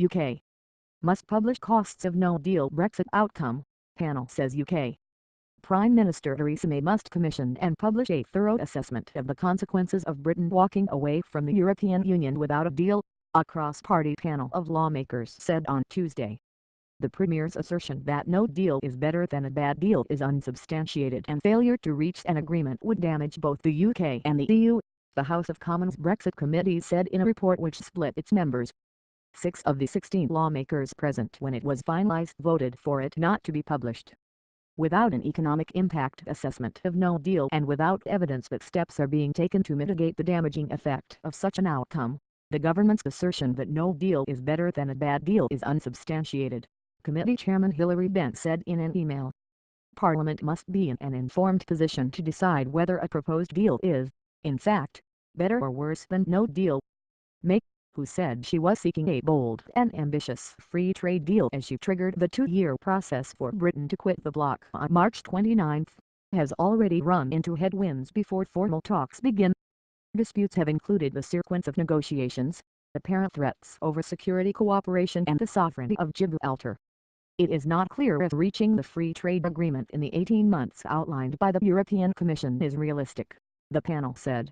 UK must publish costs of no-deal Brexit outcome, panel says UK. Prime Minister Theresa May must commission and publish a thorough assessment of the consequences of Britain walking away from the European Union without a deal, a cross-party panel of lawmakers said on Tuesday. The Premier's assertion that no deal is better than a bad deal is unsubstantiated, and failure to reach an agreement would damage both the UK and the EU, the House of Commons Brexit Committee said in a report which split its members. 6 of the 16 lawmakers present when it was finalized voted for it not to be published. Without an economic impact assessment of no deal and without evidence that steps are being taken to mitigate the damaging effect of such an outcome, the government's assertion that no deal is better than a bad deal is unsubstantiated, Committee Chairman Hilary Benn said in an email. Parliament must be in an informed position to decide whether a proposed deal is, in fact, better or worse than no deal. May, who said she was seeking a bold and ambitious free trade deal as she triggered the 2-year process for Britain to quit the bloc on March 29, has already run into headwinds before formal talks begin. Disputes have included the sequence of negotiations, apparent threats over security cooperation and the sovereignty of Gibraltar. It is not clear if reaching the free trade agreement in the 18 months outlined by the European Commission is realistic, the panel said.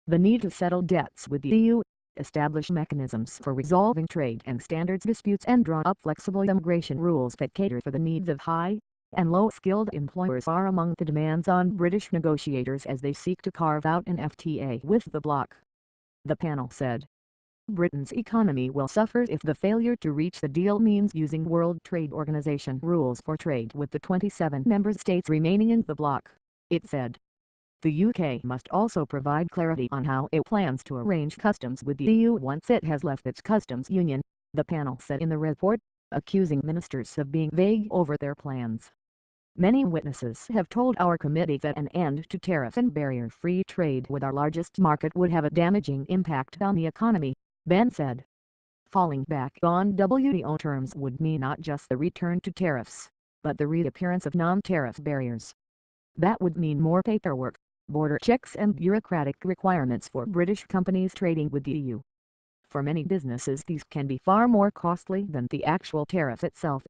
The need to settle debts with the EU, establish mechanisms for resolving trade and standards disputes and draw up flexible immigration rules that cater for the needs of high and low-skilled employers are among the demands on British negotiators as they seek to carve out an FTA with the bloc. The panel said. Britain's economy will suffer if the failure to reach the deal means using World Trade Organization rules for trade with the 27 member states remaining in the bloc, it said. The UK must also provide clarity on how it plans to arrange customs with the EU once it has left its customs union, the panel said in the report, accusing ministers of being vague over their plans. Many witnesses have told our committee that an end to tariff and barrier-free trade with our largest market would have a damaging impact on the economy, Benn said. Falling back on WTO terms would mean not just the return to tariffs, but the reappearance of non-tariff barriers. That would mean more paperwork, border checks and bureaucratic requirements for British companies trading with the EU. For many businesses these can be far more costly than the actual tariff itself.